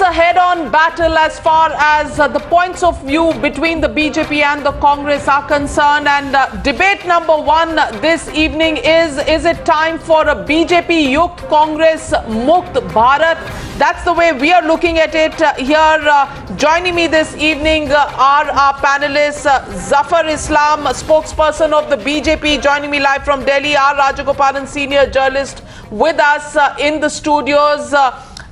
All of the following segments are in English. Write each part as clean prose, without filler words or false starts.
a head-on battle as far as the points of view between the BJP and the Congress are concerned. And debate number one this evening is it time for a BJP Yukt Congress Mukt Bharat? That's the way we are looking at it here. Joining me this evening are our panelists, Zafar Islam, spokesperson of the BJP, joining me live from Delhi, our Rajagopalan, senior journalist, with us in the studios.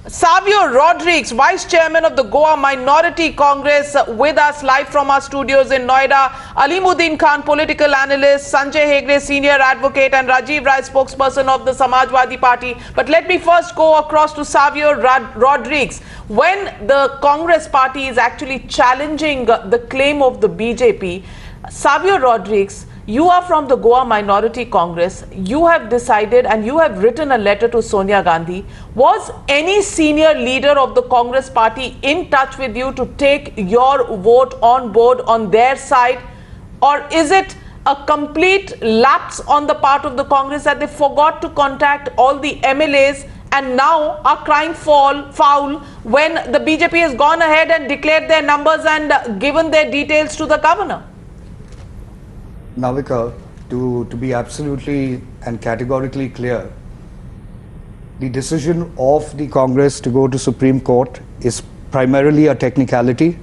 Savio Rodrigues, Vice Chairman of the Goa Minority Congress, with us live from our studios in Noida. Alimuddin Khan, political analyst. Sanjay Hegde, senior advocate, and Rajiv Rai, spokesperson of the Samajwadi Party. But let me first go across to Savio Rodrigues. When the Congress party is actually challenging the claim of the BJP, Savio Rodrigues, you are from the Goa Minority Congress. You have decided and you have written a letter to Sonia Gandhi. Was any senior leader of the Congress party in touch with you to take your vote on board on their side? Or is it a complete lapse on the part of the Congress that they forgot to contact all the MLAs and now are crying foul when the BJP has gone ahead and declared their numbers and given their details to the governor? Navika, to be absolutely and categorically clear, the decision of the Congress to go to Supreme Court is primarily a technicality,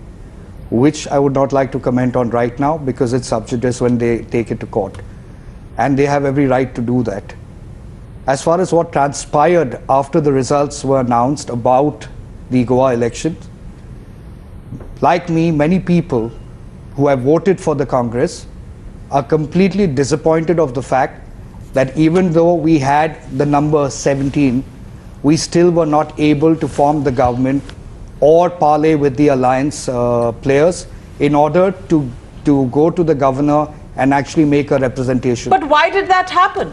which I would not like to comment on right now because it's sub judice when they take it to court. And they have every right to do that. As far as what transpired after the results were announced about the Goa elections, like me, many people who have voted for the Congress are completely disappointed of the fact that even though we had the number 17, we still were not able to form the government or parley with the alliance players in order to go to the governor and actually make a representation. But why did that happen?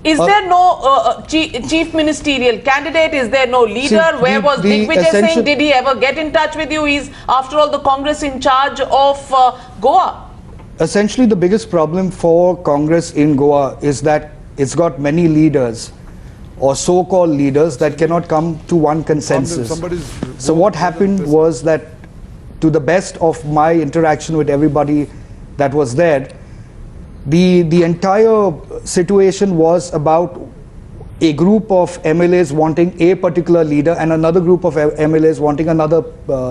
Is there no chief ministerial candidate? Is there no leader? Where was Digvijay Singh? Did he ever get in touch with you? He's, after all, the Congress in charge of Goa. Essentially, the biggest problem for Congress in Goa is that it's got many leaders or so-called leaders that cannot come to one consensus. So what happened was that, to the best of my interaction with everybody that was there, the entire situation was about a group of MLAs wanting a particular leader and another group of MLAs wanting another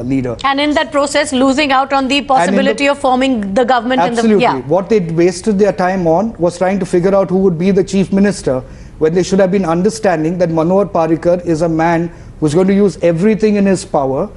leader. And in that process, losing out on the possibility of forming the government. Absolutely. What they wasted their time on was trying to figure out who would be the chief minister, when they should have been understanding that Manohar Parrikar is a man who's going to use everything in his power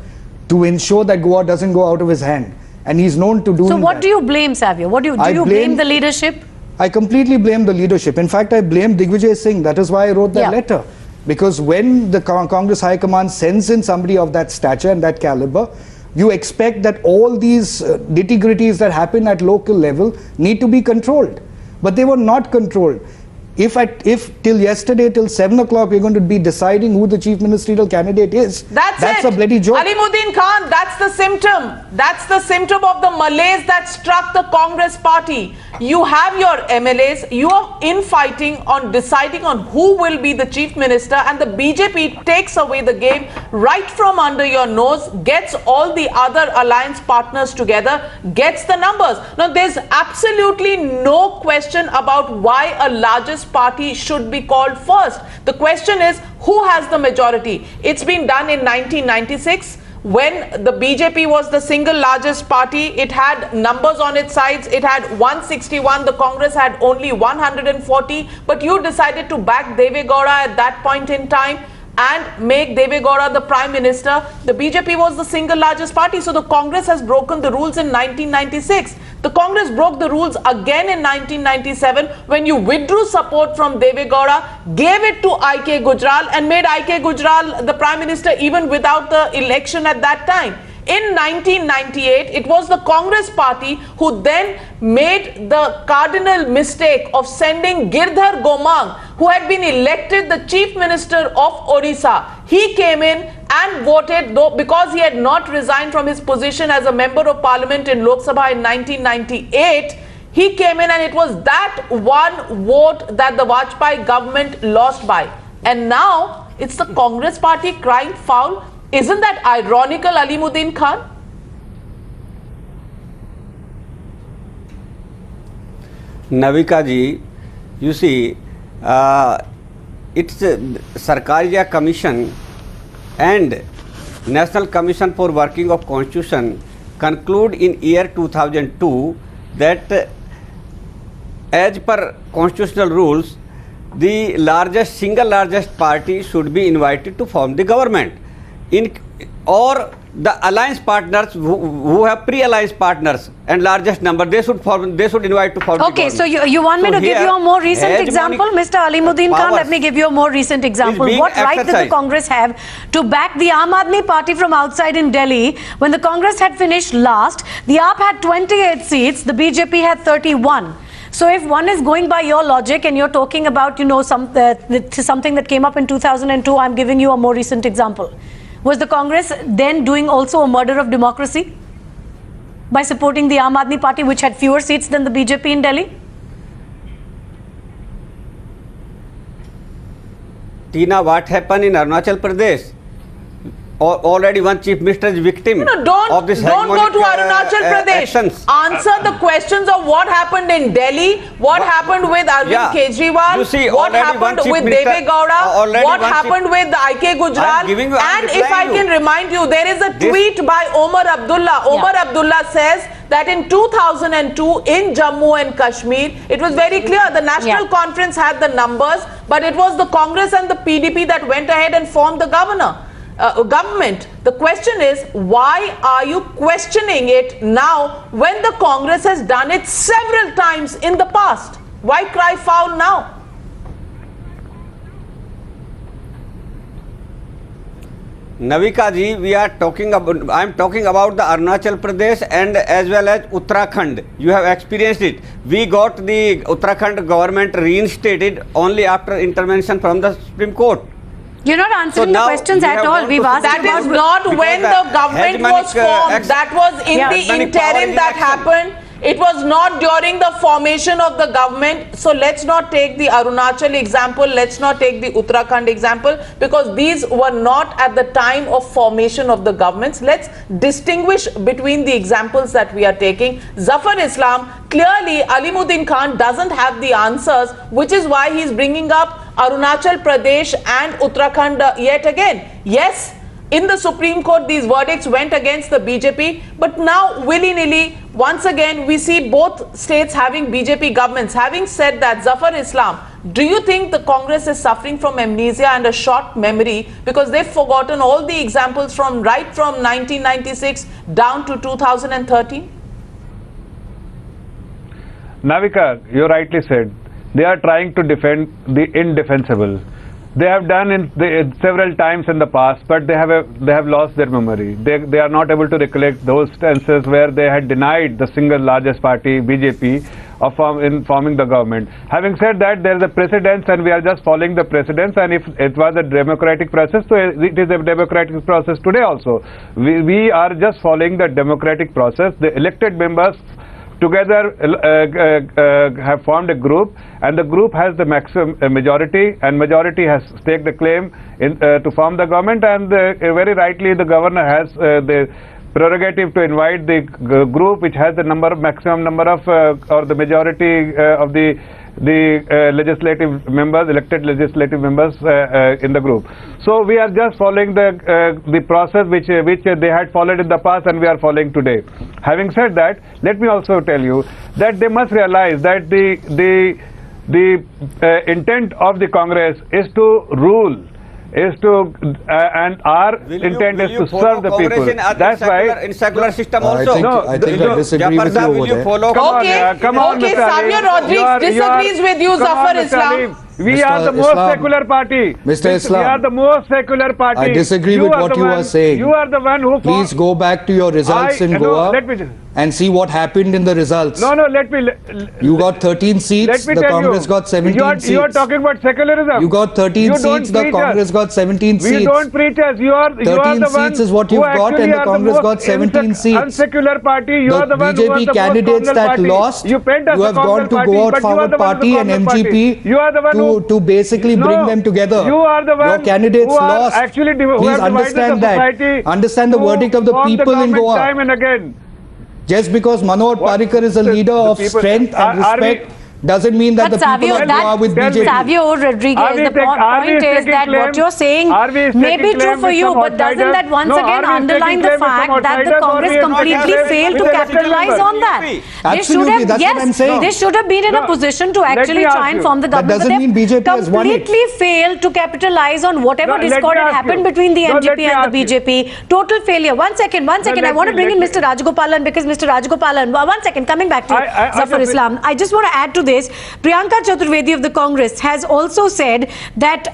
to ensure that Goa doesn't go out of his hand. And he's known to do that. So what do you blame, Savio? Do you blame the leadership? I completely blame the leadership. In fact, I blame Digvijay Singh. That is why I wrote that letter. Because when the Congress High Command sends in somebody of that stature and that caliber, you expect that all these nitty-gritties that happen at local level need to be controlled. But they were not controlled. If till yesterday, till 7 o'clock, we're going to be deciding who the chief ministerial candidate is, that's a bloody joke. Alimuddin Khan, that's the symptom. That's the symptom of the malaise that struck the Congress party. You have your MLAs, you are infighting on deciding on who will be the chief minister, and the BJP takes away the game right from under your nose, gets all the other alliance partners together, gets the numbers. Now, there's absolutely no question about why a largest party should be called first. The question is, who has the majority? It's been done in 1996 when the BJP was the single largest party. It had numbers on its sides. It had 161. The Congress had only 140. But you decided to back Deve Gowda at that point in time and make Deve Gowda the Prime Minister. The BJP was the single largest party. So the Congress has broken the rules in 1996. The Congress broke the rules again in 1997 when you withdrew support from Deve Gowda, gave it to I.K. Gujral and made I.K. Gujral the Prime Minister even without the election at that time. In 1998, it was the Congress party who then made the cardinal mistake of sending Girdhar Gomang, who had been elected the Chief Minister of Odisha. He came in and voted, though, because he had not resigned from his position as a member of parliament in Lok Sabha in 1998. He came in and it was that one vote that the Vajpayee government lost by. And now it's the Congress party crying foul Isn't that ironical, Alimuddin Khan? Navika ji, you see, it's Sarkaria Commission and National Commission for Working of Constitution conclude in year 2002 that as per constitutional rules, the single largest party should be invited to form the government. Or the alliance partners who have pre-alliance partners and largest number, they should invite to form the government. Okay, so you want me to give you a more recent example, Mr. Alimuddin Khan? Let me give you a more recent example. What right did the Congress have to back the Aam Aadmi Party from outside in Delhi when the Congress had finished last? The AAP had 28 seats, the BJP had 31. So if one is going by your logic and you're talking about, something that came up in 2002, I'm giving you a more recent example. Was the Congress then doing also a murder of democracy by supporting the Aam Aadmi Party, which had fewer seats than the BJP in Delhi? Tina, what happened in Arunachal Pradesh? Already one chief minister is victim of this don't go to Arunachal Pradesh. Actions. Answer the questions of what happened in Delhi, what happened with Arvind Kejriwal, what happened with Deve Gowda, what happened with IK Gujral. And if I can remind you, there is a tweet by Omar Abdullah. Omar Abdullah says that in 2002 in Jammu and Kashmir, it was very clear. The National Conference had the numbers, but it was the Congress and the PDP that went ahead and formed the government. The question is, why are you questioning it now when the Congress has done it several times in the past? Why cry foul now? Navika ji, I am talking about the Arunachal Pradesh and as well as Uttarakhand. You have experienced it. We got the Uttarakhand government reinstated only after intervention from the Supreme Court. You're not answering the questions at all. We've asked that is not when the government was formed. That was in the interim that happened. It was not during the formation of the government. So let's not take the Arunachal example. Let's not take the Uttarakhand example, because these were not at the time of formation of the governments. Let's distinguish between the examples that we are taking. Zafar Islam, clearly Alimuddin Khan doesn't have the answers, which is why he's bringing up Arunachal Pradesh and Uttarakhand yet again. Yes, in the Supreme Court, these verdicts went against the BJP, but now willy-nilly, once again, we see both states having BJP governments. Having said that, Zafar Islam, do you think the Congress is suffering from amnesia and a short memory because they've forgotten all the examples from 1996 down to 2013? Navika, you rightly said, they are trying to defend the indefensible. They have done several times in the past, but they have lost their memory. They are not able to recollect those instances where they had denied the single largest party, BJP, in forming the government. Having said that, there is a precedence and we are just following the precedence, and if it was a democratic process, so it is a democratic process today also. We are just following the democratic process. The elected members together have formed a group, and the group has the maximum majority, and majority has staked the claim to form the government, and very rightly the governor has the prerogative to invite the group which has the maximum number of or the majority of the legislative members, elected legislative members in the group. So we are just following the process which they had followed in the past, and we are following today. Having said that, let me also tell you that they must realize that the intent of the Congress is to rule, and our intent is to serve the people. That's why in secular system also. I think I disagree with you over there. Come on, okay, Savio Rodrigues disagrees with you, Zafar Islam. We are the most secular party. Mr. Islam, we are the most secular party. I disagree with what you are saying. You are the one who... Please go back to your results in Goa and see what happened in the results. No, let me. You got 13 seats, Let me the tell Congress you, got 17 seats. You are talking about secularism. You got 13 seats, the Congress got 17 seats. We don't preach us. You are 13 the seats one is what who you've got, and actually the are Congress most got 17 seats. unsecular party. You The are the one who are BJP the candidates most that party. lost, You paint us you a have gone to party, Go Out but you are Forward the one Party who and Congress MGP party. You are the one to basically bring them together. You are the one Your candidates who are lost. actually who Please have divided understand the that. society. Understand the verdict of the form people in government Goa. Time and again. Just because Manohar Parrikar is a The leader of people- strength and are we- respect doesn't mean that But the people Savio, of Goa are with tell me. BJP. Savio Rodrigues, Are we the take- are we point is taking that claim- what you're saying are we may taking be true claim for with you, some but doesn't outsiders? that once No, again are we underline taking the claim with some fact that the outsiders, or Congress we are not completely taking failed to claim with the capitalize member? on that? Absolutely, that's what I'm saying. They should have been in a No, position to let actually me try ask and you. form the That government. doesn't mean BJP has won it. completely failed to capitalize on whatever No, let me discord had ask happened you. between the No, let NGP me and the ask you. BJP. Total failure. One second. I let want to me- bring in let Mr. Rajagopalan because Mr. Rajagopalan. One second. Coming back to I Zafar just- Islam. I just want to add to this. Priyanka Chaturvedi of the Congress has also said that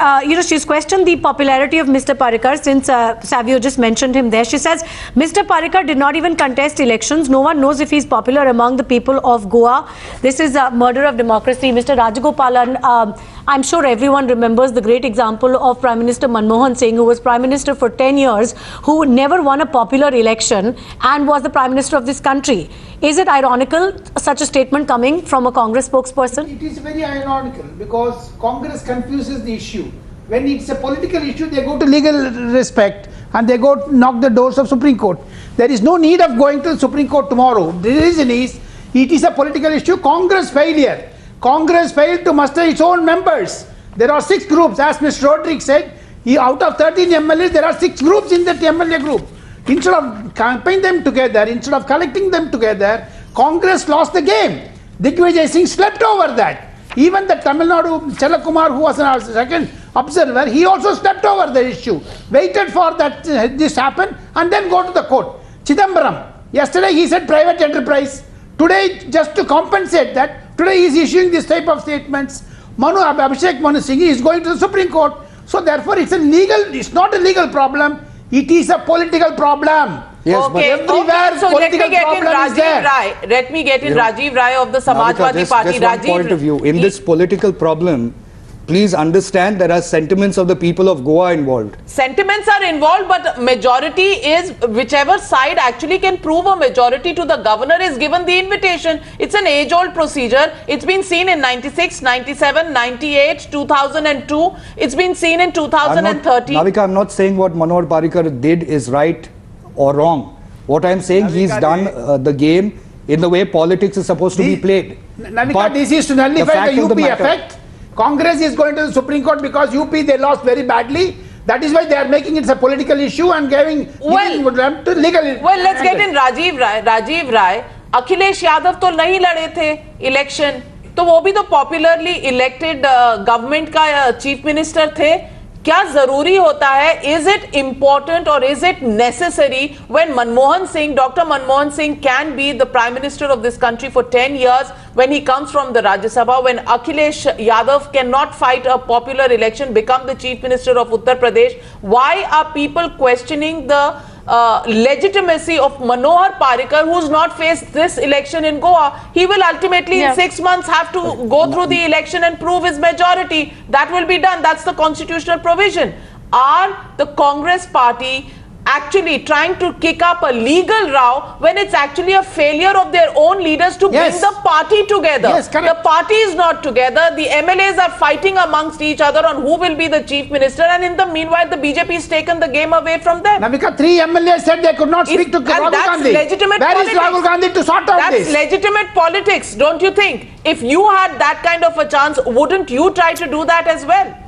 she's questioned the popularity of Mr. Parrikar since Savio just mentioned him there. She says Mr. Parrikar did not even contest elections. No one knows if he's popular among the people of Goa. This is a murder of democracy. Mr. Rajagopalan, I'm sure everyone remembers the great example of Prime Minister Manmohan Singh, who was Prime Minister for 10 years, who never won a popular election and was the Prime Minister of this country. Is it ironical, such a statement coming from a Congress spokesperson? It is very ironical because Congress confuses the issue. When it's a political issue, they go to legal respect and they go knock the doors of Supreme Court. There is no need of going to the Supreme Court tomorrow. The reason is, it is a political issue. Congress failure. Congress failed to muster its own members. There are 6 groups, as Mr. Rodrigues said. Out of 13 MLAs, there are 6 groups in that MLA group. Instead of campaigning them together, instead of collecting them together, Congress lost the game. Digvijay Singh slept over that. Even the Tamil Nadu Chalakumar, who was our second observer, he also slept over the issue. Waited for that this happen and then go to the court. Chidambaram, yesterday he said private enterprise. Today, just to compensate that, today he is issuing this type of statements. Abhishek Manu Singh is going to the Supreme Court. So therefore, it's not a legal problem. It is a political problem. Yes, Okay, everywhere so let me political get in problem is there. Rajiv Rai. Let me get in Rajiv Rai of the Navika, Samajwadi Party. just one point of view. In this political problem, please understand there are sentiments of the people of Goa involved. Sentiments are involved, but majority is whichever side actually can prove a majority to the governor is given the invitation. It's an age-old procedure. It's been seen in 96, 97, 98, 2002. It's been seen in 2013. Navika, I'm not saying what Manohar Parrikar did is right or wrong. What I'm saying, he's done the game in the way politics is supposed to be played. Navika, But this is to the nullify fact the of the UP matter- effect. Congress is going to the Supreme Court because UP they lost very badly. That is why they are making it a political issue and giving them to legal. Well, let's get in Rajiv Rai. Rajiv Rai, Akhilesh Yadav तो नहीं लड़े थे election, तो वो भी तो popularly elected government का chief minister थे. क्या जरूरी होता है? Is it important or is it necessary when Manmohan Singh, Dr. Manmohan Singh can be the Prime Minister of this country for 10 years when he comes from the Rajya Sabha, when Akhilesh Yadav cannot fight a popular election, become the Chief Minister of Uttar Pradesh? Why are people questioning the legitimacy of Manohar Parrikar, who's not faced this election in Goa? He will ultimately in 6 months have to go through the election and prove his majority. That will be done. That's the constitutional provision. Are the Congress party actually trying to kick up a legal row when it's actually a failure of their own leaders to bring the party together? Yes, correct. The party is not together. The MLAs are fighting amongst each other on who will be the chief minister, and in the meanwhile the BJP has taken the game away from them. Navika, 3 MLAs said they could not speak to And Rahul that's Gandhi. legitimate Where is politics. Rahul Gandhi to sort out That's this? legitimate politics, don't you think? If you had that kind of a chance, wouldn't you try to do that as well?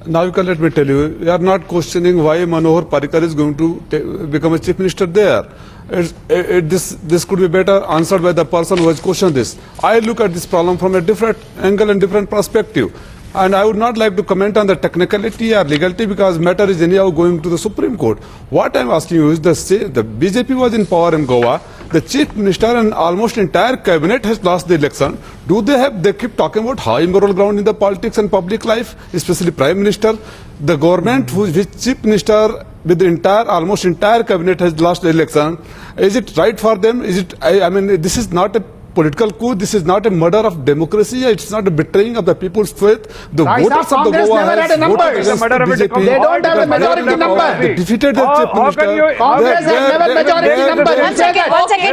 Navika, let me tell you, we are not questioning why Manohar Parrikar is going to become a chief minister there. This could be better answered by the person who has questioned this. I look at this problem from a different angle and different perspective. And I would not like to comment on the technicality or legality because matter is anyhow going to the Supreme Court. What I am asking you is the BJP was in power in Goa. The chief minister and almost entire cabinet has lost the election. They keep talking about high moral ground in the politics and public life, especially prime minister. The government, which chief minister with the almost entire cabinet has lost the election, is it right for them? Is it? I mean, this is not a political coup. This is not a murder of democracy. It's not a betraying of the people's faith. The voters of the Goa has voted against the BJP. They don't have a majority number. They defeated the chief minister. Congress has never majority number. One second,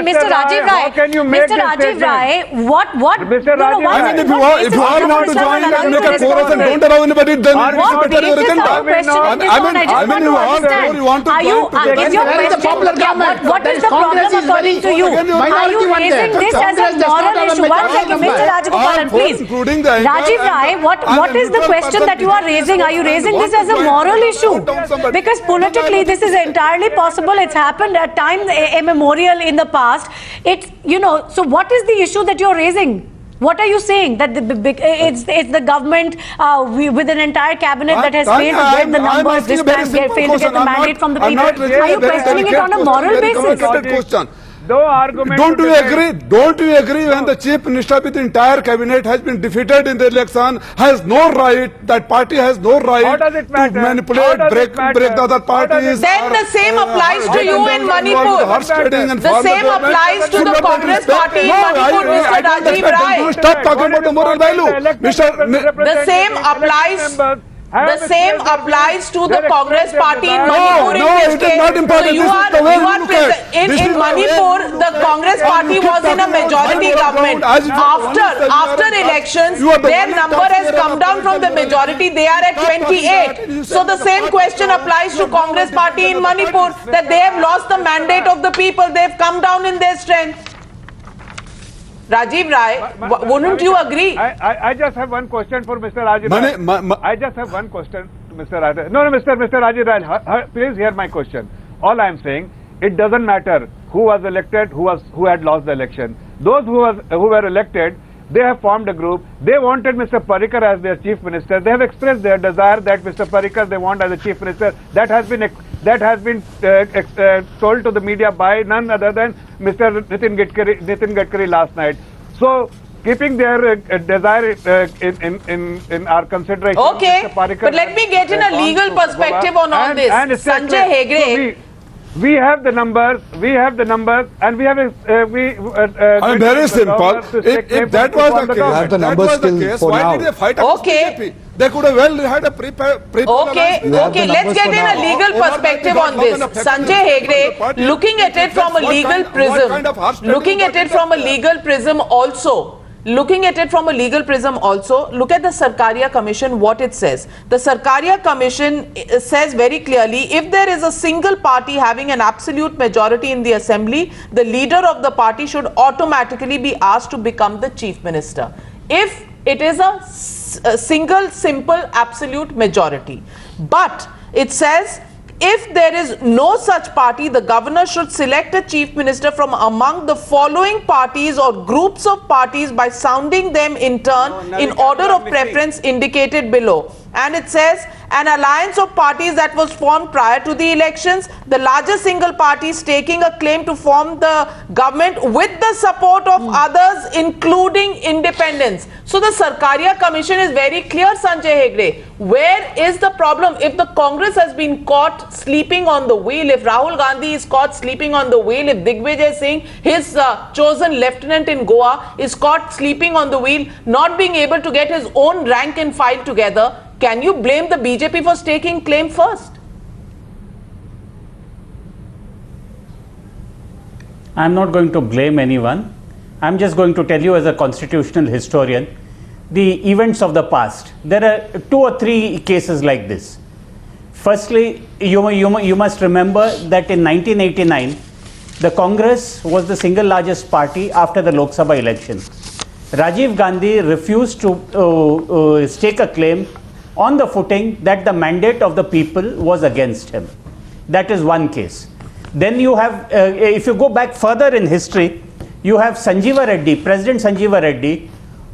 Mr. Rajiv Rai. Mr. Rajiv Rai, what? Mr. Rajiv I mean, if you all want to join, make a chorus and don't allow anybody, then What better your basis agenda. are you questioning this on? I just want to understand. you want to Are you, join together. is your Where is the question, popular government? what is the Congress problem is according to very you? minority Are you one there. raising this as Congress a does not moral have a issue? One majority second, number. Mr. Rajagopalan, please. Including the anchor Rajiv and Rai, what and is the neutral question person that you are raising? Are you raising this as a moral issue? Because politically this is entirely possible. It's happened at times immemorial in the past. It's, you know, so what is the issue that you're raising? What are you saying? That it's the government with an entire cabinet that has failed to get the numbers this time, failed to get the mandate from the people. Are you questioning it on a moral basis? No argument. Don't you agree? Don't you agree when the chief minister with the entire cabinet has been defeated in the election, has no right, that party has no right How does it matter? to manipulate, break the other parties? Then the same applies to you in Manipur. The same applies to the Congress party in Manipur, Mr. Rajiv Rai. Stop talking about the moral value. The same applies to the Congress party in Manipur. No, it is not important. So in Manipur, the Congress party was in a majority government. After elections, their number has come down from the majority. They are at 28. So the same question applies to Congress party in Manipur, that they have lost the mandate of the people. They have come down in their strength. Rajiv Rai, wouldn't you agree? I just have one question for Mr. Rajiv Rai. I just have one question to Mr. Rajiv. No, Mr. Rajiv Rai, please hear my question. All I am saying, it doesn't matter who was elected, who had lost the election. Those who were elected, they have formed a group. They wanted Mr. Parrikar as their chief minister. They have expressed their desire that Mr. Parrikar they want as a chief minister. That has been told to the media by none other than Mr. Nitin Gadkari last night. So, keeping their desire in our consideration. Okay, Mr. Parrikar but let me get in a legal perspective on all this. Sanjay Hegde. We have the numbers, and we have very simple. If that was the case, have the numbers still for why now. did they fight against BJP? They could have well had a Okay, let's get in a legal perspective on this. Sanjay Hegde, looking at it from a legal prism, Looking at it from a legal prism also, look at the Sarkaria Commission, what it says. The Sarkaria Commission says very clearly, if there is a single party having an absolute majority in the assembly, the leader of the party should automatically be asked to become the chief minister. If it is a single, simple, absolute majority. But it says, if there is no such party, the governor should select a chief minister from among the following parties or groups of parties by sounding them in turn in order of preference indicated below. And it says, an alliance of parties that was formed prior to the elections, the largest single party staking a claim to form the government with the support of others, including independents. So the Sarkaria Commission is very clear, Sanjay Hegde. Where is the problem? If the Congress has been caught sleeping on the wheel, if Rahul Gandhi is caught sleeping on the wheel, if Digvijay Singh, his chosen lieutenant in Goa, is caught sleeping on the wheel, not being able to get his own rank and file together, can you blame the BJP for staking claim first? I'm not going to blame anyone. I'm just going to tell you as a constitutional historian, the events of the past. There are 2 or 3 cases like this. Firstly, you must remember that in 1989, the Congress was the single largest party after the Lok Sabha election. Rajiv Gandhi refused to stake a claim on the footing that the mandate of the people was against him. That is one case. Then you have, if you go back further in history, you have Sanjeeva Reddy, President Sanjeeva Reddy,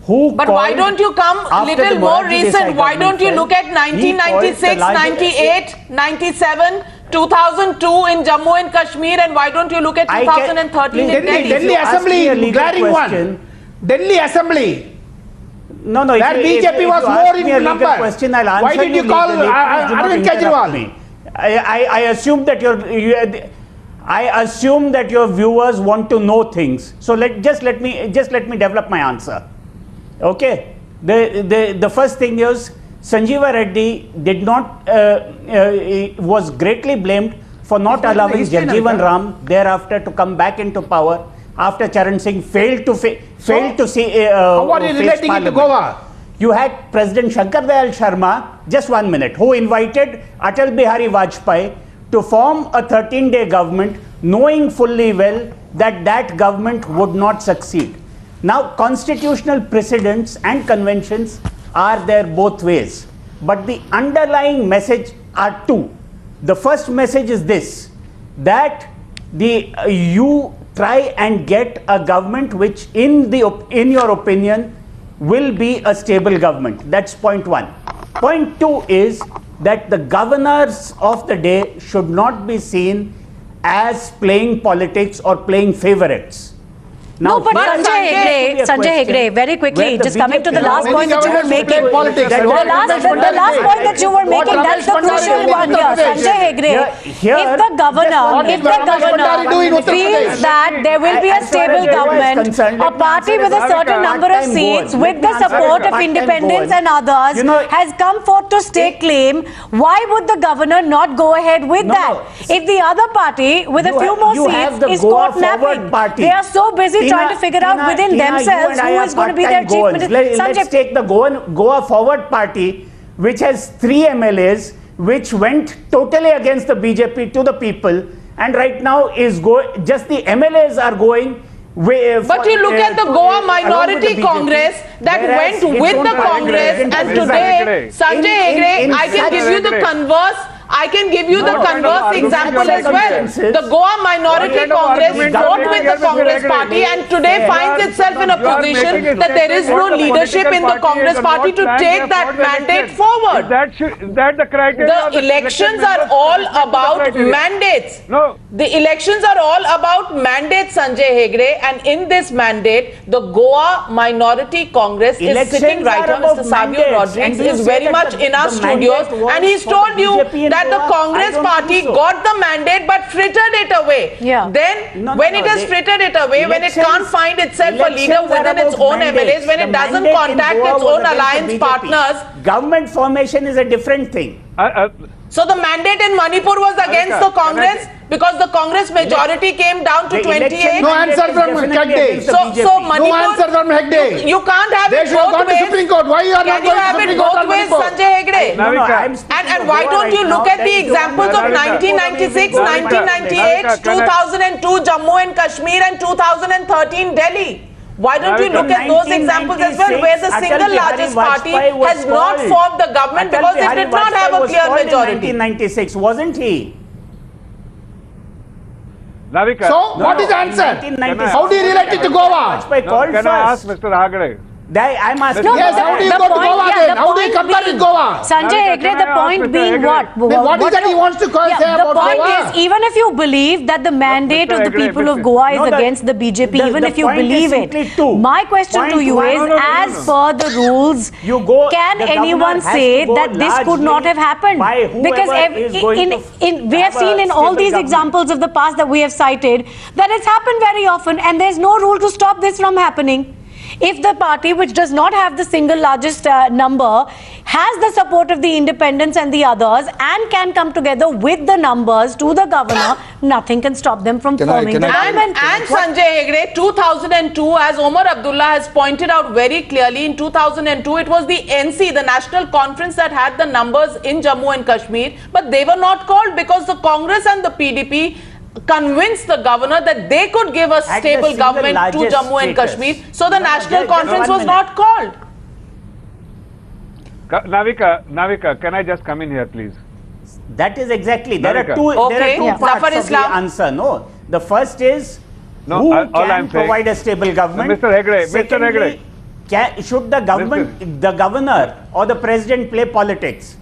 who But why don't you come a little more recent? Why don't you look at 1996, 98, 97, 2002 in Jammu and Kashmir, and why don't you look at 2013 in Delhi? Delhi Assembly, glaring one. Delhi Assembly. No, that BJP was more in number. Question, I'll answer. Why did you call Arvind Kejriwal? I assume that I assume that your viewers want to know things. So let me develop my answer. Okay. The first thing is Sanjay Reddy did not was greatly blamed for not allowing Jagjeevan Ram thereafter to come back into power after Charan Singh failed to see. How are you relating it to Goa? You had President Shankar Dayal Sharma, just 1 minute, who invited Atal Bihari Vajpayee to form a 13-day government, knowing fully well that that government would not succeed. Now, constitutional precedents and conventions are there both ways, but the underlying message are two. The first message is this, that you try and get a government which in your opinion will be a stable government. That's point one. Point two is that the governors of the day should not be seen as playing politics or playing favorites. Now, no, but Sanjay Hegde, very quickly, just coming to the last point that you were making. The last point that you were making, that's the crucial one here. Sanjay Hegde, if the governor feels that there will be a stable government, a party with a certain number of seats, with the support of independents and others, has come forth to stake claim, why would the governor not go ahead with that? If the other party with a few more seats is caught napping, they are so busy trying to figure out within themselves who is going to be their chief minister. Let's take the Goa Forward Party, which has 3 MLAs, which went totally against the BJP to the people, and right now is just the MLAs are going. But you look at the Goa Minority Congress that went with the Congress, and today, Sanjay Hegde, I can give you the converse. I can give you the converse example as well. The Goa Minority Congress fought with the Congress Party and today finds itself in a position that there is no leadership in the Congress Party to take that mandate forward. Is that the criteria? The elections are all about mandates. No. The elections are all about mandates, Sanjay Hegde, and in this mandate, the Goa Minority Congress is sitting right here. Mr. Savio Rodrigues is very much in our studios, and he's told you that the Congress Party got the mandate but frittered it away. Then when it has frittered it away, when it can't find itself a leader within its own MLAs, when it doesn't contact its own alliance partners. Government formation is a different thing. So the mandate in Manipur was against the Congress because the Congress majority came down to 28. No answer from Hegde. So Manipur, no answer from Hegde. You can't have they it both ways. Supreme Court. Why you are Can you have it both ways, Sanjay Hegde? And why don't you look at the examples of 1996, 1998, 2002 Jammu and Kashmir and 2013 Delhi? Why don't you look at those examples as well, where the single largest party has not formed the government because it did not have a clear majority? In 1996, wasn't he? Navika, so, what is the answer? How do you relate it to Goa? Can I ask Mr. Hegde? I'm asking. No, yes, how do you go to Goa then? How do you compare with Goa? Sanjay Hegde, the point being what? What is that he wants to say about Goa? The point is, even if you believe that the mandate of the people of Goa is against the BJP, even if you believe it, my question to you is, as per the rules, can anyone say that this could not have happened? Because we have seen in all these examples of the past that we have cited, that it's happened very often and there's no rule to stop this from happening. If the party, which does not have the single largest number, has the support of the independents and the others and can come together with the numbers to the governor, nothing can stop them from forming the government. And Sanjay Hegde, 2002, as Omar Abdullah has pointed out very clearly, in 2002 it was the NC, the National Conference, that had the numbers in Jammu and Kashmir, but they were not called because the Congress and the PDP convinced the governor that they could give a stable government to Jammu and Kashmir. So the National Conference was not called. Navika, can I just come in here, please? That is exactly. There are two parts Zafar of the answer. No, the first is who can provide a stable government. Mr. Hegde, should the governor or the president play politics?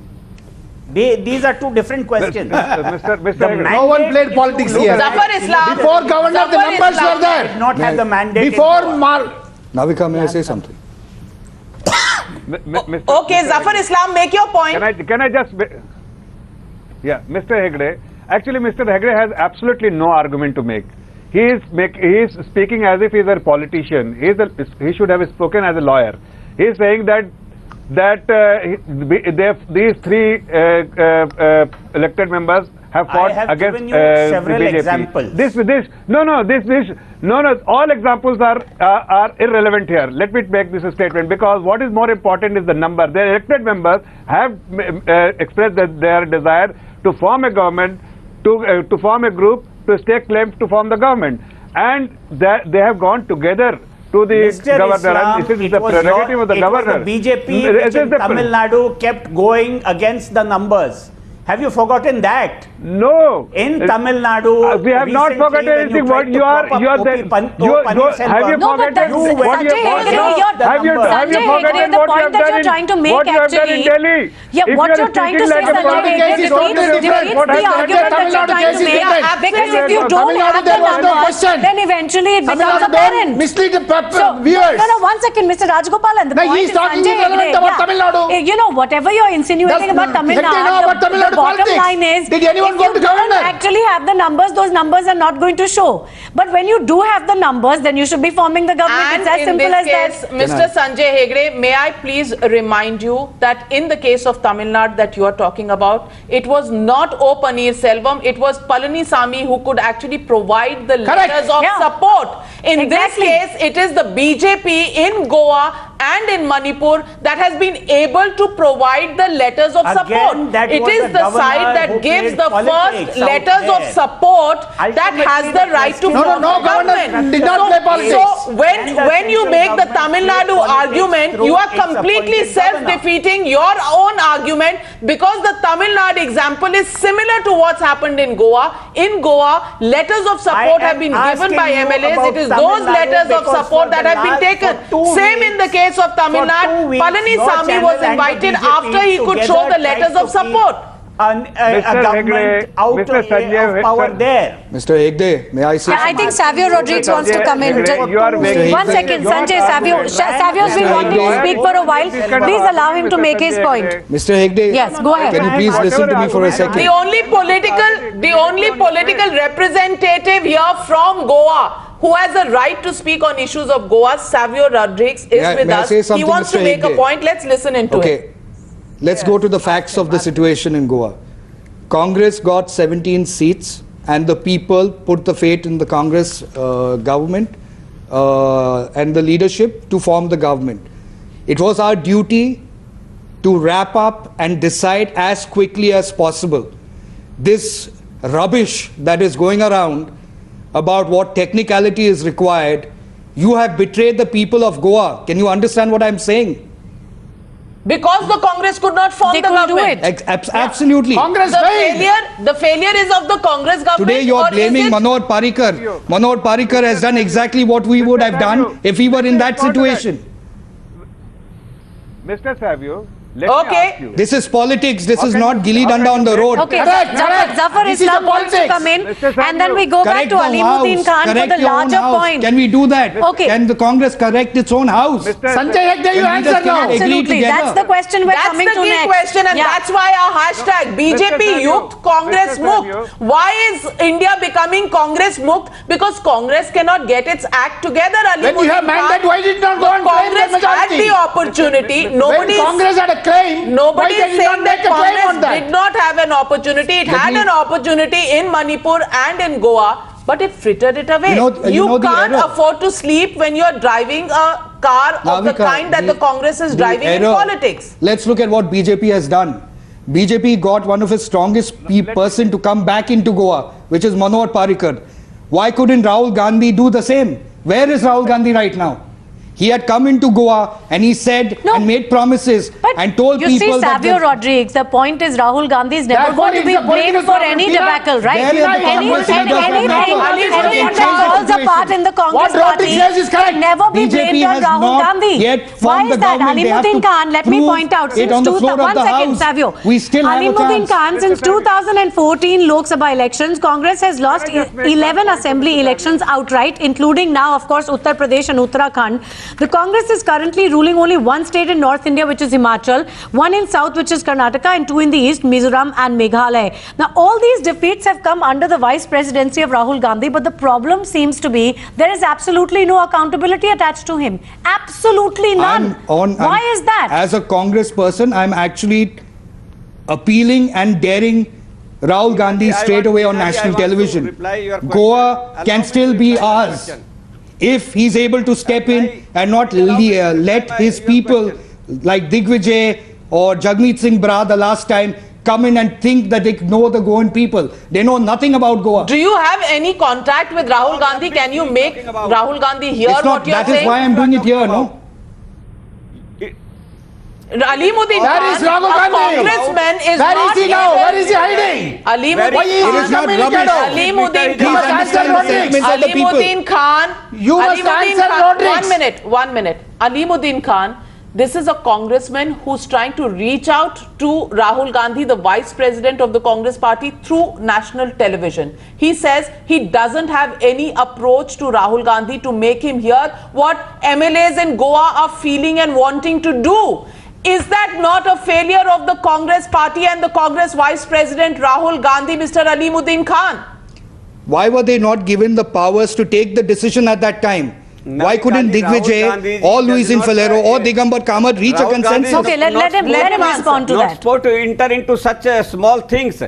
These are two different questions. No one played politics here. Zafar Islam. Before governor, the numbers were there. Did not have the mandate. Before Navika, may I say something? Okay, Zafar Islam, make your point. Can I just... Yeah, Mr. Hegde. Actually, Mr. Hegde has absolutely no argument to make. He is speaking as if he is a politician. He should have spoken as a lawyer. He is saying that these three elected members have fought against given you several BJP. examples. No. All examples are irrelevant here. Let me make this a statement, because what is more important is the number. The elected members have expressed their desire to form a government, to form a group, to stake claim to form the government, and they have gone together to the Mr. governor. Islam, And this is it the was prerogative of the governor. The BJP which in Tamil Nadu kept going against the numbers. Have you forgotten that? No. In Tamil Nadu, we have not forgotten anything. What you are have you forgotten what you have forgotten what you have done in Delhi? Yeah, what you're trying to say, Sanjay Hegde, defeats the argument that you're trying to make. Because if you don't have the numbers, then eventually it becomes apparent. Mislead the viewers. No, one second, Mr. Rajagopalan. The point is, Sanjay Hegde, about Tamil Nadu. You know, whatever you're insinuating about Tamil Nadu, the bottom line is, did anyone go to governor? Actually have the numbers, those numbers are not going to show. But when you do have the numbers, then you should be forming the government. And it's as simple as that. Mr. Sanjay Hegde, may I please remind you that in the case of Tamil Nadu that you are talking about, it was not O Paneerselvam, it was Palanisamy who could actually provide the letters of support. In this case, it is the BJP in Goa and in Manipur that has been able to provide the letters of support. It is the side that gives the first letters of support that has the right to form the government. Did not play politics. So when you make the Tamil Nadu argument, you are completely self-defeating your own argument, because the Tamil Nadu example is similar to what's happened in Goa. In Goa, letters of support have been given by MLAs. It is those letters of support that have been taken. Same in the case of Tamil Nadu. Palanisamy was invited after he could show the letters of support. A government out of power there. Mr. Hegde, may I say I think Savio Rodrigues wants to come in. One second, Sanjay, Savio's been wanting to speak for a while. Please allow him to make his point. Mr. Hegde, yes, go ahead. Can you please listen to me for a second? The only political representative here from Goa who has a right to speak on issues of Goa, Savio Rodrigues, is with us. He wants to make a point. Let's listen into it. Let's go to the facts of the situation in Goa. Congress got 17 seats and the people put the faith in the Congress government and the leadership to form the government. It was our duty to wrap up and decide as quickly as possible. This rubbish that is going around about what technicality is required, you have betrayed the people of Goa. Can you understand what I'm saying? Because the Congress could not form the government. Absolutely. Congress the failure is of the Congress government. Today you are blaming Manoj Parrikar. Manoj Parrikar has done exactly what we would have done if we were in that situation. Mr. Savio, let me ask you. This is politics. This is not Gilli Danda on the road. Okay, Zafar Islam wants to come in, and then we go back to Alimuddin Khan for the larger point. Can we do that? Okay. Can the Congress correct its own house? Sanjay Hegde, you answer now. Absolutely, that's the question we're coming to next. That's the key question, and that's why our hashtag BJP Yukt, Congress Mukt. Why is India becoming Congress Mukt? Because Congress cannot get its act together. When you have mandate, why did not go and claim the Congress had the opportunity. When Congress had a claim, nobody is saying that Congress that? did not have an opportunity. It had an opportunity in Manipur and in Goa, but it frittered it away. You can't afford to sleep when you're driving a car of the kind that the Congress is driving in politics. Let's look at what BJP has done. BJP got one of its strongest person to come back into Goa, which is Manoj Parrikar. Why couldn't Rahul Gandhi do the same? Where is Rahul Gandhi right now? He had come into Goa and he said and made promises and told people that... You see, Savio Rodrigues, the point is Rahul Gandhi is never going to be blamed for any debacle, right? Anything that falls apart in the Congress party can never be blamed on Rahul Gandhi. Why is that? Alimuddin Khan, let me point out, since 2000, Savio. Alimuddin Khan, since 2014 Lok Sabha elections, Congress has lost 11 assembly elections outright, including now, of course, Uttar Pradesh and Uttarakhand. The Congress is currently ruling only one state in North India, which is Himachal, one in South, which is Karnataka, and two in the East, Mizoram and Meghalaya. Now, all these defeats have come under the vice presidency of Rahul Gandhi, but the problem seems to be there is absolutely no accountability attached to him. Absolutely none. Why is that? As a Congress person, I'm actually appealing and daring Rahul Gandhi straight away on national television. Goa can still be ours if he's able to step in and not let his people like Digvijay or Jagmeet Singh Bra the last time come in and think that they know the Goan people. They know nothing about Goa. Do you have any contact with Rahul Gandhi? Can you make Rahul Gandhi hear what you're saying? That is why I'm doing it here, no? Alimuddin Where is Rahul Gandhi? congressman is Where not is he now? able- Where is he hiding? Alimuddin Why is Khan. he communicator? Alimuddin You must Khan. answer Rodrigues. Alimuddin Khan. You must Alimuddin answer Khan. Rodrigues. One minute. Alimuddin Khan. This is a congressman who's trying to reach out to Rahul Gandhi, the vice president of the Congress party, through national television. He says he doesn't have any approach to Rahul Gandhi to make him hear what MLAs in Goa are feeling and wanting to do. Is that not a failure of the Congress party and the Congress vice president Rahul Gandhi, Mr. Alimuddin Khan? Why were they not given the powers to take the decision at that time? Why couldn't Digvijay or Luis Infalero or Digambar Kamath reach a consensus? Okay, let him respond to that. Not supposed to enter into such small things.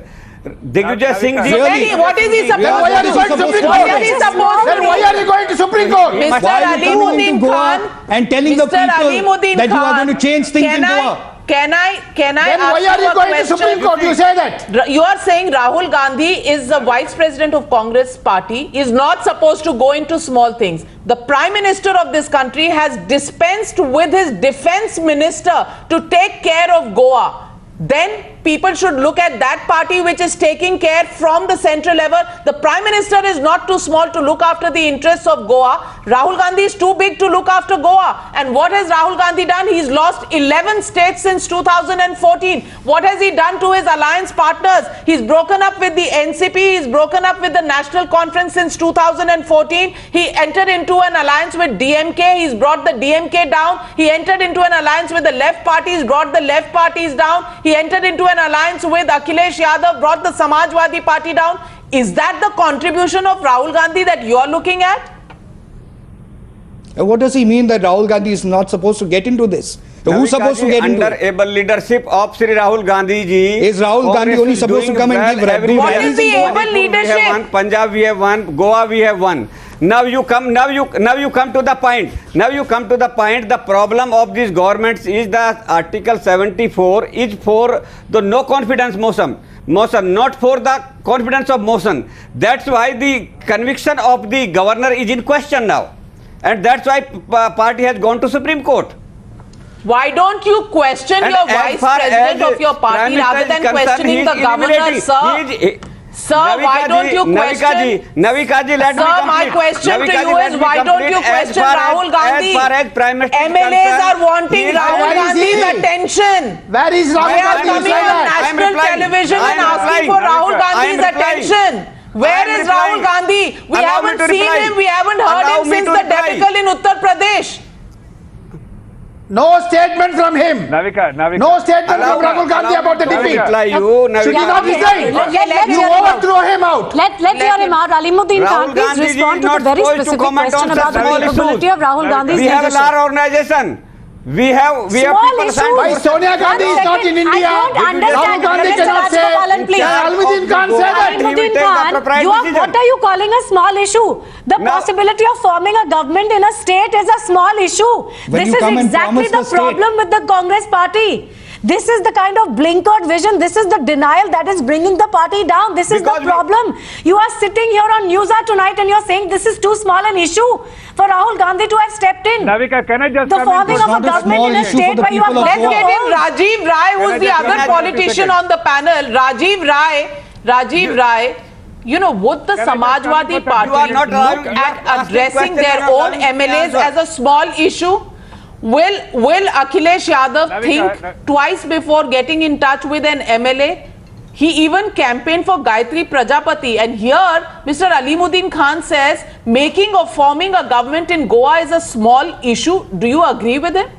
Digvijay Singh ji. Really? What is he supposed Why are you going to Supreme Court? What are he supposed to Then why are you going to Supreme Court? Mr. Why are you coming Alimuddin into Goa Khan and telling the Mr. people Alimuddin that you are Khan, going to change things in Goa? Can I Then ask why are you you a going to question? Supreme Court? You say that. You are saying Rahul Gandhi is the vice president of Congress party, is not supposed to go into small things. The prime minister of this country has dispensed with his defense minister to take care of Goa. Then people should look at that party which is taking care from the central level. The prime minister is not too small to look after the interests of Goa. Rahul Gandhi is too big to look after Goa. And what has Rahul Gandhi done? He's lost 11 states since 2014. What has he done to his alliance partners? He's broken up with the NCP. He's broken up with the National Conference since 2014. He entered into an alliance with DMK. He's brought the DMK down. He entered into an alliance with the left parties, brought the left parties down. He entered into an alliance with Akhilesh Yadav, brought the Samajwadi Party down. Is that the contribution of Rahul Gandhi that you're looking at? What does he mean that Rahul Gandhi is not supposed to get into this? Who's supposed to get into under it? able leadership of Sri Rahul Gandhi ji? Is Rahul Gandhi only supposed to come and give everywhere. What is the able leadership? We have won, Punjab we have won, Goa we have won. Now you come to the point. Now you come to the point. The problem of these governments is the Article 74 is for the no confidence motion, not for the confidence of motion. That's why the conviction of the governor is in question now, and that's why party has gone to Supreme Court. Why don't you question And your as vice far president as of your party Prime Minister rather is than concerned, questioning he the is governor, eliminating. sir? Sir, why don't you question? Navika ji, let me Sir, complete. my question to Navika ji, you let is me why don't you complete. question Rahul Gandhi? As far as Prime Minister is MLAs concerned, are wanting he is- Rahul Where is Gandhi's he? attention. Where is They Rahul are Gandhi? coming Say on that. I am national replying. television I and am asking replying. for Rahul I am Gandhi's replying. attention. Where I am is Rahul replying. Gandhi? We Allow me haven't to seen reply. him. We haven't heard Allow him me since to the reply. debacle in Uttar Pradesh. No statement from him. Navika. No statement from Rahul Gandhi about the defeat. reply you. Should he not resign? Let's You hear him out. overthrow him out. Let's hear him out. Alimuddin Khan, Rahul please Gandhi ji respond is to the not very supposed to specific comment question on about the such small capability issues. of Rahul Gandhi's We have a leadership. large organization. We have Small people issue. assigned Why to- Sonia Gandhi is not in India? I don't understand. Rahul Gandhi Mr. cannot say. Rajagopalan, please. Alimuddin Khan say that. He will Alimuddin take the Khan, appropriate what decision. are you calling a small issue? The No. possibility of forming a government in a state is a small issue. When This you is come and exactly promise the the state. problem with the Congress party. This is the kind of blinkered vision. This is the denial that is bringing the party down. This is Because the problem. You are sitting here on Newshour tonight and you're saying this is too small an issue for Rahul Gandhi to have stepped in. Navika, can I just The come in? forming It's of a not a government small in a issue for state the where you have people of Let's Goa. get him Rajiv Rai, who's the other politician on the panel. Rajiv Rai, you know, would the Can I just Samajwadi come in? Party You are not allowing- look you are at asking addressing questions their and not own allowing me MLAs answer. as a small issue? Will Akhilesh Yadav Navika, think twice before getting in touch with an MLA? He even campaigned for Gayatri Prajapati, and here Mr. Alimuddin Khan says making or forming a government in Goa is a small issue. Do you agree with him?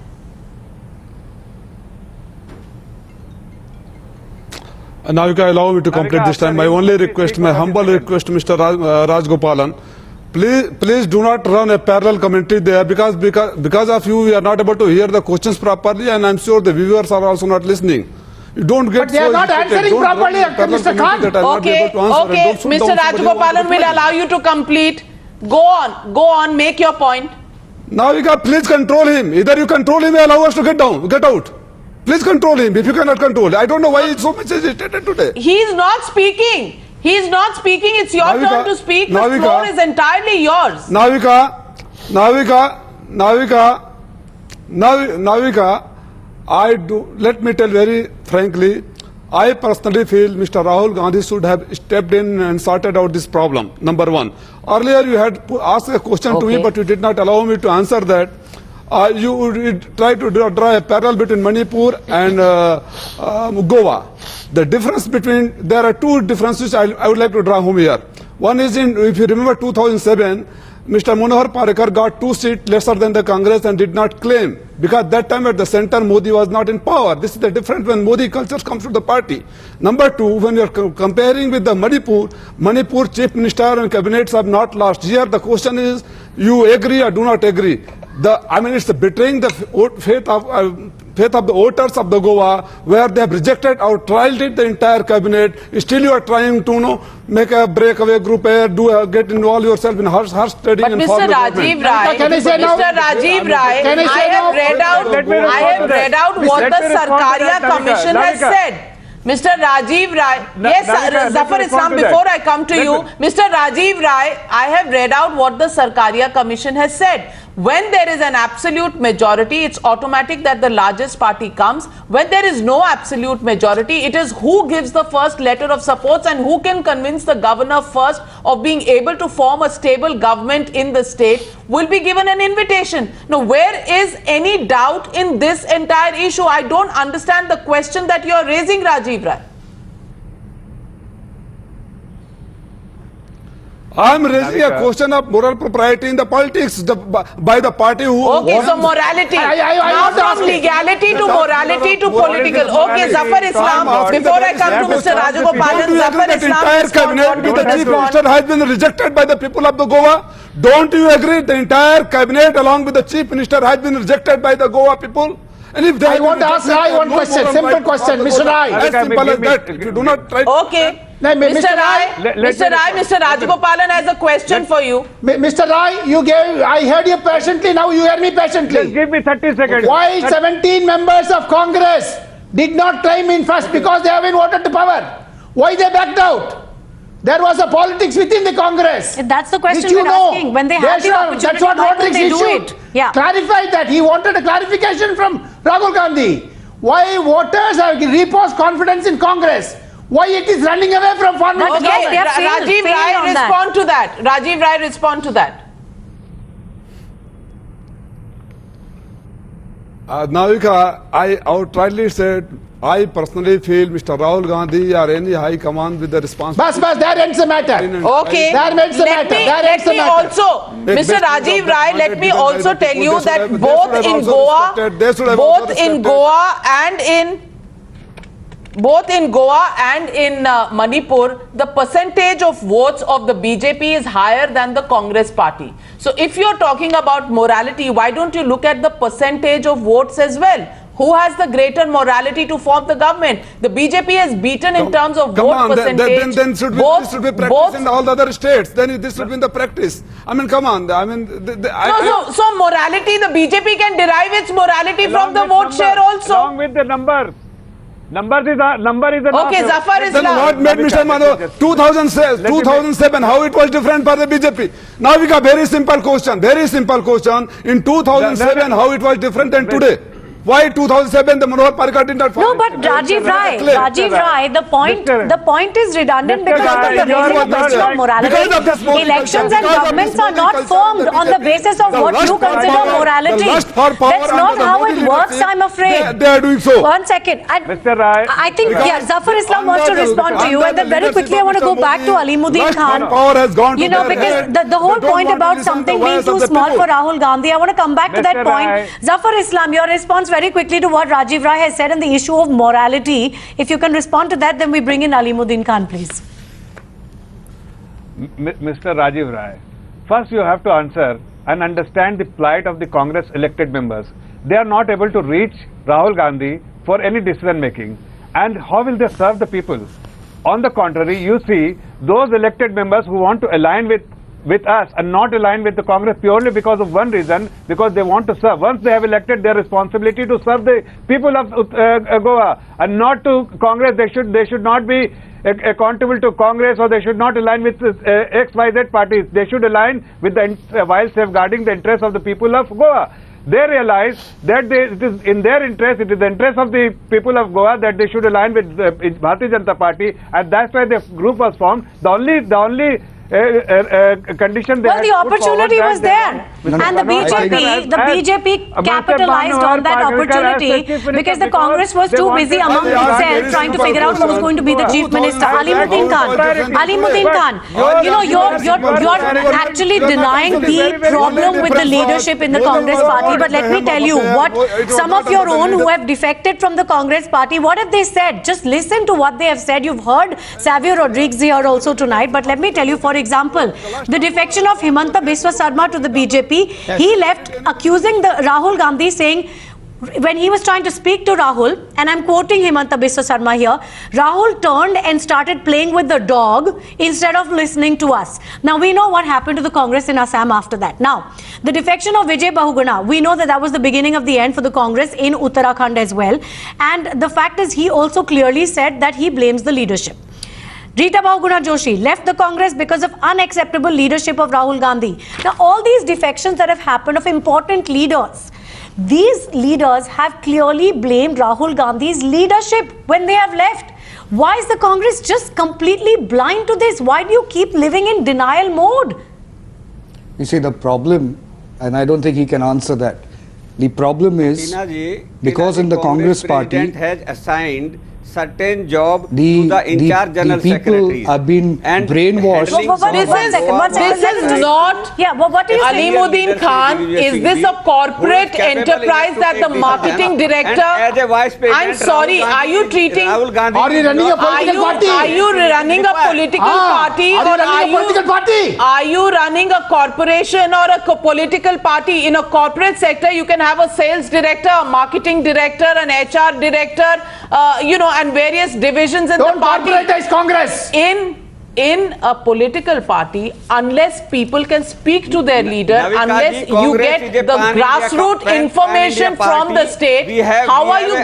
Now you can allow me to complete this time. My only request, my humble request to Mr. Rajagopalan, please do not run a parallel commentary there, because of you we are not able to hear the questions properly, and I'm sure the viewers are also not listening. You don't get. But they are not answering properly, Mr. Khan. Okay, Mr. Rajagopalan will allow you to complete. Go on, make your point. Now you can please control him. Either you control him or allow us to get out. Please control him if you cannot control. I don't know why he's so much agitated today. He's not speaking. It's your turn to speak. The floor is entirely yours. Navika, let me tell very frankly, I personally feel Mr. Rahul Gandhi should have stepped in and sorted out this problem, number one. Earlier you had asked a question to me, but you did not allow me to answer that. You tried to draw a parallel between Manipur and Goa. The difference there are two differences I would like to draw home here. One is if you remember 2007, Mr. Manohar Parrikar got 2 seats lesser than the Congress and did not claim, because that time at the center Modi was not in power. This is the difference when Modi culture comes to the party. Number two, when you are comparing with the Manipur chief minister and cabinets have not lost. Here the question is, you agree or do not agree? It's betraying the faith of the voters of the Goa, where they have rejected or trialed the entire cabinet. Still you are trying to make a breakaway group, get involved yourself in horse trading. But and Mr. Rajiv Rai, I have read out what the Sarkaria Commission has said. Mr. Rajiv Rai, yes, Zafar Islam, before I come to you, Mr. Rajiv Rai, I have read out what the Sarkaria Commission has said. When there is an absolute majority, it's automatic that the largest party comes. When there is no absolute majority, it is who gives the first letter of support and who can convince the governor first of being able to form a stable government in the state will be given an invitation. Now, where is any doubt in this entire issue? I don't understand the question that you are raising, Rajiv Rai. I am raising a question of moral propriety in the politics by the party who... Okay, so morality. Now from legality to morality to political. Okay, Zafar Islam, before I come to Mr. Rajagopalan, Zafar Islam... The entire cabinet with the chief minister has been rejected by the people of the Goa. Don't you agree the entire cabinet along with the chief minister has been rejected by the Goa people? And if I want to ask Rai one question, simple question, Mr. Rai. As simple as that. If you do not try... Okay. Mr. Rai, Mr. Rajagopalan has a question for you. Mr. Rai, I heard you patiently, now you hear me patiently. Just give me 30 seconds. Why 17 members of Congress did not claim in first? Because they have been voted to power. Why they backed out? There was a politics within the Congress. That's the question we're asking. When they have the opportunity, that's what Rodrigues they do issued. it? Yeah. Clarified that. He wanted a clarification from Rahul Gandhi. Why voters have reposed confidence in Congress? Why it is running away from formal government? Rajiv Rai, respond to that. Rajiv Rai, respond to that. Navika, I outrightly said, I personally feel Mr. Rahul Gandhi or any high command with the responsibility. Bas, that ends the matter. Okay. That ends the matter. Let me also, Mr. Rajiv Rai, let me also tell you that both in Goa and in Manipur, the percentage of votes of the BJP is higher than the Congress party. So if you're talking about morality, why don't you look at the percentage of votes as well? Who has the greater morality to form the government? The BJP has beaten in terms of vote percentage. Then this should be practiced in all the other states. Then this should be in the practice. I mean, come on. I mean, so morality, the BJP can derive its morality from the vote share also. Along with the number. Number is enough. Okay, Zafar Islam. Then what made Mr. Mano 2007, how it was different for the BJP? Now we got very simple question. In 2007, how it was different than today? Why 2007 the Manohar Parrikar did not No, but Rajiv Rai, the point is redundant because you're raising a question of morality. Elections and governments are not formed on the basis of what you consider morality. That's not how it works, I'm afraid. They are doing so. One second. Mr. Rai, I think Zafar Islam wants to respond to you, and then very quickly I want to go back to Alimuddin Khan. Power has gone to Because the whole point about something being too small for Rahul Gandhi, I want to come back to that Mr. point. Rai. Zafar Islam, your response very quickly to what Rajiv Rai has said on the issue of morality. If you can respond to that, then we bring in Alimuddin Khan, please. Mr. Rajiv Rai, first you have to answer and understand the plight of the Congress elected members. They are not able to reach Rahul Gandhi for any decision making. And how will they serve the people? On the contrary, you see those elected members who want to align with us and not align with the Congress purely because of one reason, because they want to serve. Once they have elected, their responsibility to serve the people of Goa and not to Congress. They should not be accountable to Congress, or they should not align with XYZ parties. They should align with while safeguarding the interests of the people of Goa. They realize that it is in their interest, it is the interest of the people of Goa that they should align with Bharatiya Janata Party, and that's why the group was formed. The only condition they the opportunity was there, and the BJP capitalized on that opportunity because the Congress was too busy among itself trying to figure out who was going to be the chief minister. Alimuddin Khan, you're actually denying the problem with the leadership in the Congress party. But let me tell you what some of your own who have defected from the Congress party, what have they said? Just listen to what they have said. You've heard Savio Rodrigues here also tonight, but let me tell you, for example, the defection of Himanta Biswa Sarma to the BJP, he left accusing the Rahul Gandhi, saying, when he was trying to speak to Rahul, and I'm quoting Himanta Biswa Sarma here, Rahul turned and started playing with the dog instead of listening to us. Now we know what happened to the Congress in Assam after that. Now, the defection of Vijay Bahuguna, we know that was the beginning of the end for the Congress in Uttarakhand as well. And the fact is, he also clearly said that he blames the leadership. Rita Bahuguna Joshi left the Congress because of unacceptable leadership of Rahul Gandhi. Now, all these defections that have happened of important leaders, these leaders have clearly blamed Rahul Gandhi's leadership when they have left. Why is the Congress just completely blind to this? Why do you keep living in denial mode? You see, the problem, and I don't think he can answer that. The problem is, because in the Congress party, has assigned certain job to the in-charge general secretaries. People have been brainwashed. This is not. Yeah, what do you say? Alimuddin Khan, is this a corporate enterprise that the marketing director? As a vice president, I'm sorry, are you treating? Rahul Gandhi? Are you running a political party? Are you running a political party, are you running a political party? Are you running a corporation or a political party? In a corporate sector, you can have a sales director, a marketing director, an HR director, and various divisions in the party. Don't corporatize Congress. In a political party, unless people can speak to their leader, unless you get the grassroots information from the state, how are you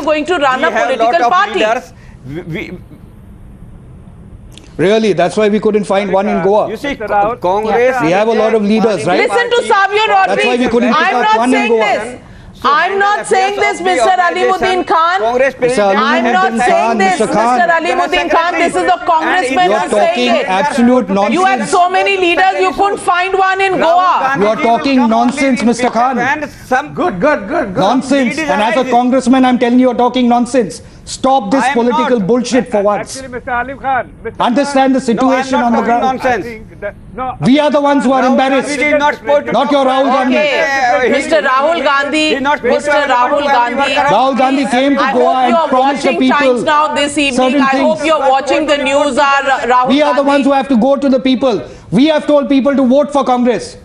going to run a political party? Really, that's why we couldn't find one in Goa. You see, Congress. We have a lot of leaders, right? Listen to Savio Rodrigues. That's why we couldn't pick up one in Goa. I'm not saying this, Mr. Alimuddin Khan. I'm not saying this, Mr. Alimuddin Khan. This is a congressman who's saying it. Absolute nonsense. You had so many leaders, you couldn't find one in Goa. You are talking nonsense, Mr. Khan. Good. Nonsense. And as a congressman, I'm telling you, you're talking nonsense. Stop this political bullshit for once. Actually, Mr. Alim Khan, Understand the situation on the ground. We are the ones who are embarrassed. Not your Rahul Gandhi. Mr. Rahul Gandhi. Rahul Gandhi came to Goa and promised the people now this evening. certain I hope things. you're watching the news. Rahul We are the ones who have to go to the people. We have told people to vote for Congress.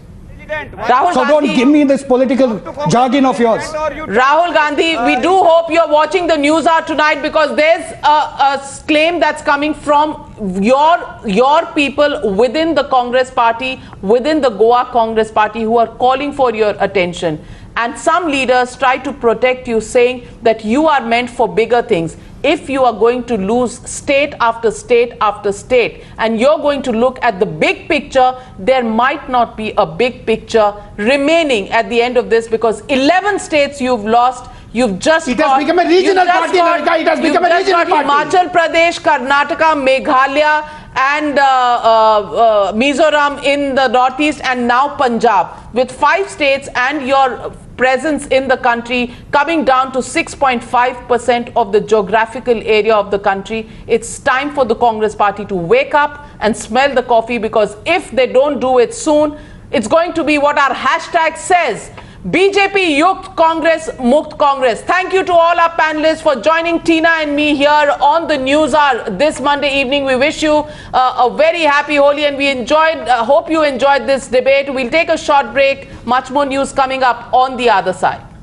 Rahul So don't Gandhi, give me this political jargon of yours. Rahul Gandhi, we do hope you're watching the Newshour tonight, because there's a claim that's coming from your people within the Congress party, within the Goa Congress party, who are calling for your attention. And some leaders try to protect you, saying that you are meant for bigger things. if you are going to lose state after state after state, and you're going to look at the big picture, there might not be a big picture remaining at the end of this, because 11 states you've lost. You've just it has become a regional party, Narika. It has become a regional party. Himachal Pradesh, Karnataka, Meghalaya and Mizoram in the northeast, and now Punjab, with 5 states and your presence in the country coming down to 6.5% of the geographical area of the country. It's time for the Congress party to wake up and smell the coffee, because if they don't do it soon, it's going to be what our hashtag says: BJP Yukt Congress, Mukt Congress. Thank you to all our panelists for joining Tina and me here on the Newshour this Monday evening. We wish you a very happy Holi, and we hope you enjoyed this debate. We'll take a short break. Much more news coming up on the other side.